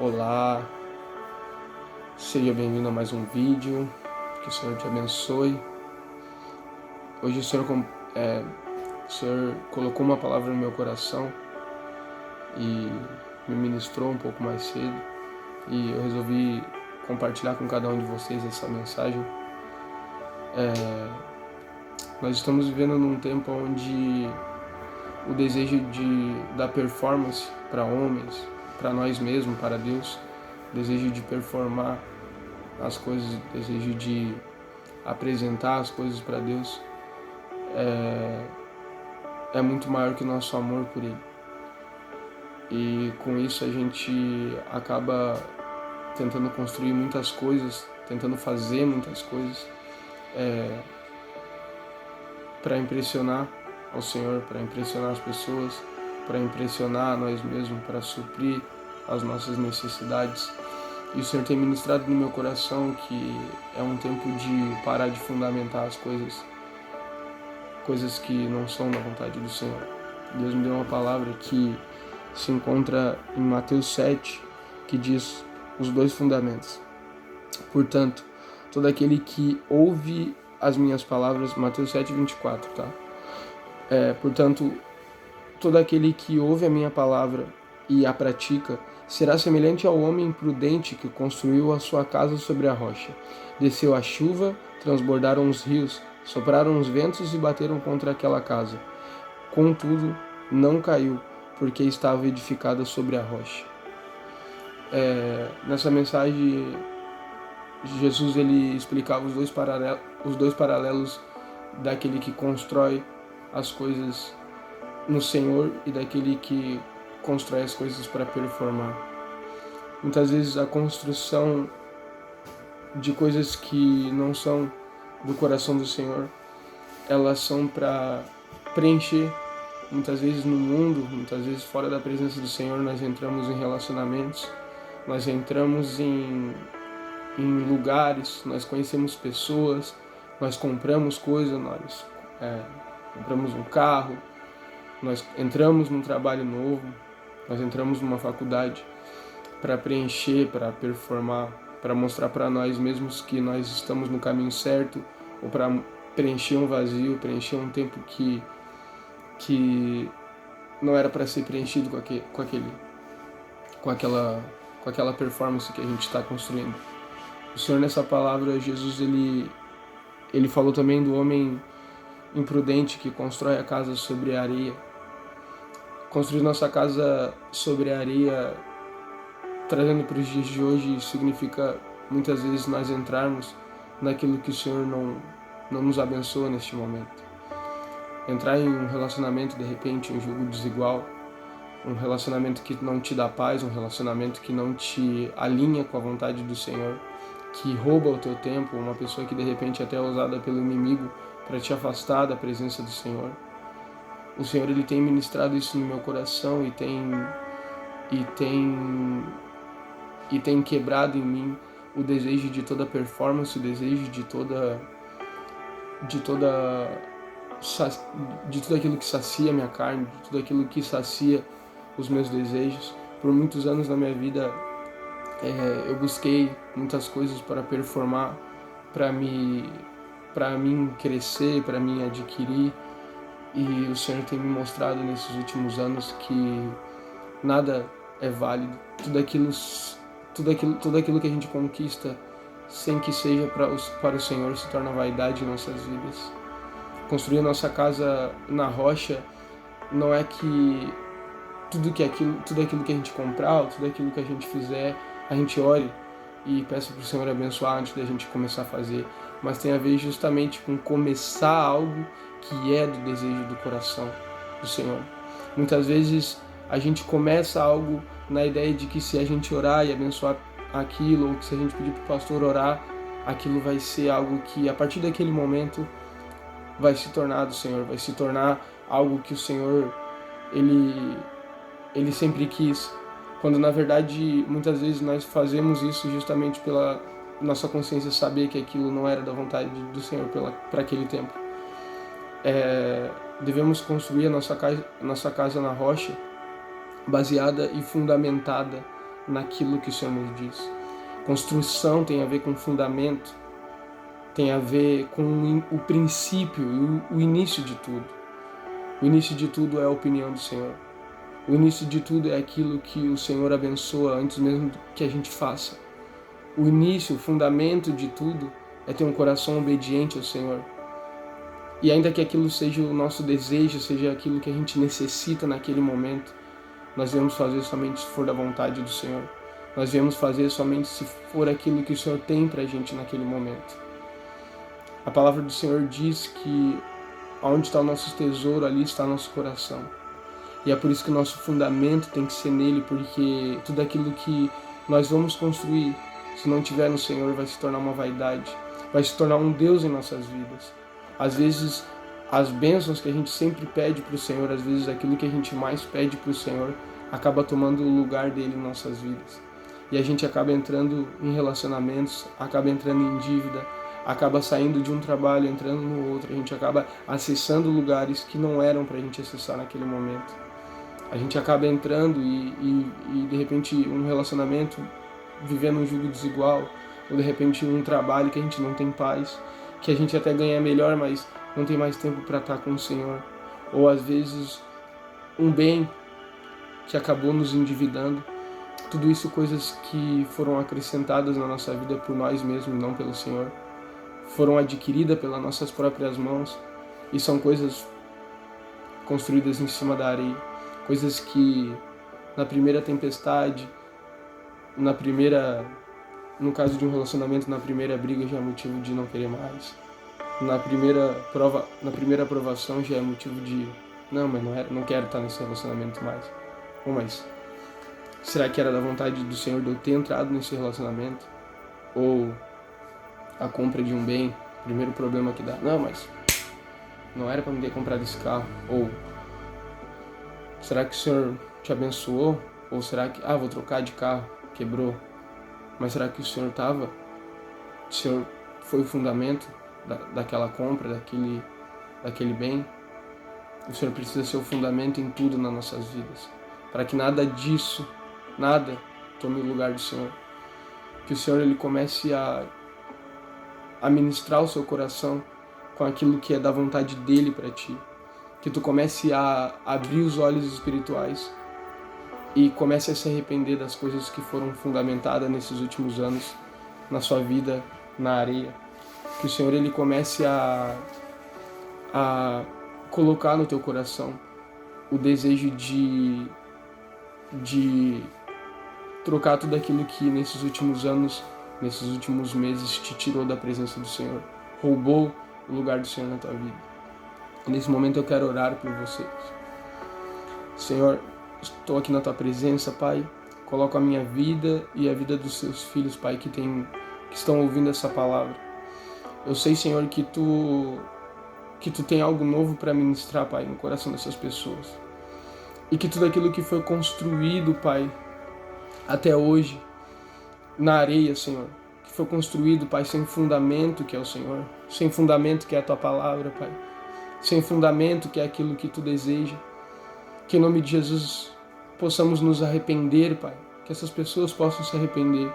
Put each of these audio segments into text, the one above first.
Olá, seja bem-vindo a mais um vídeo, que o Senhor te abençoe. Hoje o Senhor colocou uma palavra no meu coração e me ministrou um pouco mais cedo e eu resolvi compartilhar com cada um de vocês essa mensagem. Nós estamos vivendo num tempo onde o desejo da performance para homens, para nós mesmos, para Deus, o desejo de performar as coisas, o desejo de apresentar as coisas para Deus é muito maior que o nosso amor por Ele. E com isso a gente acaba tentando construir muitas coisas, tentando fazer muitas coisas para impressionar ao Senhor, para impressionar as pessoas, para impressionar a nós mesmos, para suprir as nossas necessidades. E o Senhor tem ministrado no meu coração que é um tempo de parar de fundamentar as coisas que não são da vontade do Senhor. Deus me deu uma palavra que se encontra em Mateus 7, que diz os dois fundamentos. Portanto, todo aquele que ouve as minhas palavras, Mateus 7, 24, tá? Portanto, todo aquele que ouve a minha palavra e a pratica será semelhante ao homem prudente que construiu a sua casa sobre a rocha. Desceu a chuva, transbordaram os rios, sopraram os ventos e bateram contra aquela casa. Contudo, não caiu, porque estava edificada sobre a rocha. Nessa mensagem, Jesus ele explicava os dois paralelos daquele que constrói as coisas no Senhor e daquele que constrói as coisas para performar. Muitas vezes a construção de coisas que não são do coração do Senhor, elas são para preencher. Muitas vezes no mundo, muitas vezes fora da presença do Senhor, nós entramos em relacionamentos, nós entramos em lugares, nós conhecemos pessoas, nós compramos coisas, nós compramos um carro, nós entramos num trabalho novo, nós entramos numa faculdade para preencher, para performar, para mostrar para nós mesmos que nós estamos no caminho certo, ou para preencher um vazio, preencher um tempo que não era para ser preenchido com aquela performance que a gente está construindo. O Senhor, nessa palavra, Jesus, ele falou também do homem imprudente que constrói a casa sobre a areia. Construir nossa casa sobre a areia, trazendo para os dias de hoje, significa muitas vezes nós entrarmos naquilo que o Senhor não nos abençoa neste momento. Entrar em um relacionamento, de repente, um jogo desigual, um relacionamento que não te dá paz, um relacionamento que não te alinha com a vontade do Senhor, que rouba o teu tempo, uma pessoa que de repente até é usada pelo inimigo para te afastar da presença do Senhor. O Senhor ele tem ministrado isso no meu coração e tem quebrado em mim o desejo de toda performance, o desejo de tudo aquilo que sacia minha carne, de tudo aquilo que sacia os meus desejos. Por muitos anos na minha vida eu busquei muitas coisas para performar, para mim crescer, para mim adquirir, e o Senhor tem me mostrado nesses últimos anos que nada é válido. Tudo aquilo que a gente conquista sem que seja para o Senhor se torna vaidade em nossas vidas. Construir a nossa casa na rocha não é que tudo aquilo que a gente comprar, tudo aquilo que a gente fizer, a gente ore e peça para o Senhor abençoar antes da gente começar a fazer, mas tem a ver justamente com começar algo que é do desejo do coração do Senhor. Muitas vezes a gente começa algo na ideia de que se a gente orar e abençoar aquilo, ou que se a gente pedir para o pastor orar, aquilo vai ser algo que a partir daquele momento vai se tornar do Senhor, vai se tornar algo que o Senhor ele sempre quis, quando na verdade muitas vezes nós fazemos isso justamente pela nossa consciência saber que aquilo não era da vontade do Senhor para aquele tempo. Devemos construir a nossa casa na rocha, baseada e fundamentada naquilo que o Senhor nos diz. Construção tem a ver com fundamento, tem a ver com o princípio e o início de tudo. O início de tudo é a opinião do Senhor. O início de tudo é aquilo que o Senhor abençoa antes mesmo que a gente faça. O início, o fundamento de tudo é ter um coração obediente ao Senhor. E ainda que aquilo seja o nosso desejo, seja aquilo que a gente necessita naquele momento, nós devemos fazer somente se for da vontade do Senhor. Nós devemos fazer somente se for aquilo que o Senhor tem pra gente naquele momento. A palavra do Senhor diz que onde está o nosso tesouro, ali está o nosso coração. E é por isso que o nosso fundamento tem que ser nele, porque tudo aquilo que nós vamos construir, se não tiver no Senhor, vai se tornar uma vaidade, vai se tornar um Deus em nossas vidas. Às vezes, as bênçãos que a gente sempre pede para o Senhor, às vezes aquilo que a gente mais pede para o Senhor, acaba tomando o lugar dele em nossas vidas. E a gente acaba entrando em relacionamentos, acaba entrando em dívida, acaba saindo de um trabalho, entrando no outro, a gente acaba acessando lugares que não eram para a gente acessar naquele momento. A gente acaba entrando e de repente um relacionamento vivendo um jugo desigual, ou de repente um trabalho que a gente não tem paz, que a gente até ganha melhor, mas não tem mais tempo para estar com o Senhor. Ou às vezes um bem que acabou nos endividando. Tudo isso coisas que foram acrescentadas na nossa vida por nós mesmos, não pelo Senhor. Foram adquiridas pelas nossas próprias mãos e são coisas construídas em cima da areia. Coisas que na primeira tempestade, no caso de um relacionamento, na primeira briga já é motivo de não querer mais. Na primeira aprovação já é motivo de não, mas não quero estar nesse relacionamento mais. Bom, mas será que era da vontade do Senhor de eu ter entrado nesse relacionamento? Ou a compra de um bem, primeiro problema que dá, não, mas não era para me ter comprado esse carro. Ou será que o Senhor te abençoou? Ou será que, vou trocar de carro, quebrou? Mas será que o Senhor foi o fundamento daquela compra, daquele bem? O Senhor precisa ser o fundamento em tudo nas nossas vidas, para que nada disso, nada tome o lugar do Senhor. Que o Senhor ele comece a ministrar o seu coração com aquilo que é da vontade dele para ti. Que tu comece a abrir os olhos espirituais e comece a se arrepender das coisas que foram fundamentadas nesses últimos anos na sua vida na areia. Que o Senhor ele comece a colocar no teu coração o desejo de trocar tudo aquilo que nesses últimos anos, nesses últimos meses te tirou da presença do Senhor, roubou o lugar do Senhor na tua vida. E nesse momento eu quero orar por vocês. Senhor, estou aqui na tua presença, Pai. Coloco a minha vida e a vida dos seus filhos, Pai, que estão ouvindo essa palavra. Eu sei, Senhor, que tu tem algo novo para ministrar, Pai, no coração dessas pessoas. E que tudo aquilo que foi construído, Pai, até hoje, na areia, Senhor, que foi construído, Pai, sem fundamento que é o Senhor, sem fundamento que é a tua palavra, Pai, sem fundamento que é aquilo que tu deseja. Que em nome de Jesus possamos nos arrepender, Pai, que essas pessoas possam se arrepender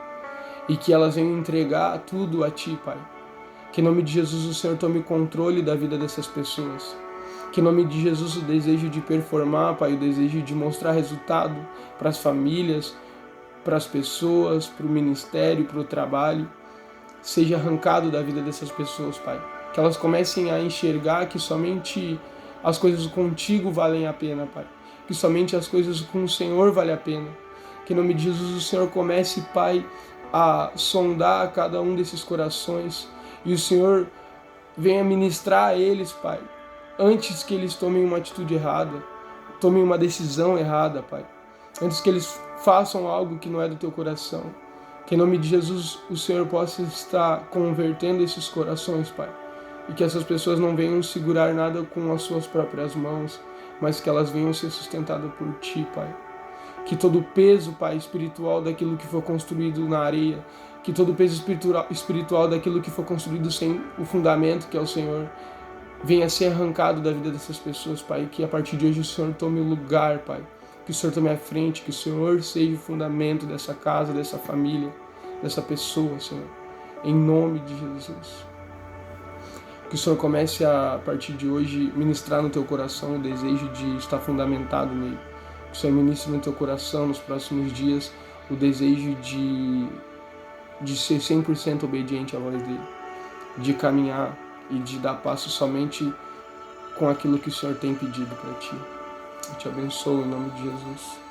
e que elas venham entregar tudo a Ti, Pai. Que em nome de Jesus o Senhor tome controle da vida dessas pessoas. Que em nome de Jesus o desejo de performar, Pai, o desejo de mostrar resultado para as famílias, para as pessoas, para o ministério, para o trabalho, seja arrancado da vida dessas pessoas, Pai. Que elas comecem a enxergar que somente as coisas contigo valem a pena, Pai. Que somente as coisas com o Senhor valem a pena. Que em nome de Jesus o Senhor comece, Pai, a sondar cada um desses corações e o Senhor venha ministrar a eles, Pai, antes que eles tomem uma atitude errada, tomem uma decisão errada, Pai. Antes que eles façam algo que não é do teu coração. Que em nome de Jesus o Senhor possa estar convertendo esses corações, Pai. E que essas pessoas não venham segurar nada com as suas próprias mãos, mas que elas venham ser sustentadas por Ti, Pai. Que todo o peso, Pai, espiritual daquilo que foi construído na areia, que todo o peso espiritual daquilo que foi construído sem o fundamento, que é o Senhor, venha ser arrancado da vida dessas pessoas, Pai. Que a partir de hoje o Senhor tome o lugar, Pai, Que o Senhor tome a frente, que o Senhor seja o fundamento dessa casa, dessa família, dessa pessoa, Senhor. Em nome de Jesus. Que o Senhor comece a partir de hoje, ministrar no teu coração o desejo de estar fundamentado nele. Que o Senhor ministre no teu coração nos próximos dias o desejo de ser 100% obediente à voz dele. De caminhar e de dar passo somente com aquilo que o Senhor tem pedido para ti. Eu te abençoo em nome de Jesus.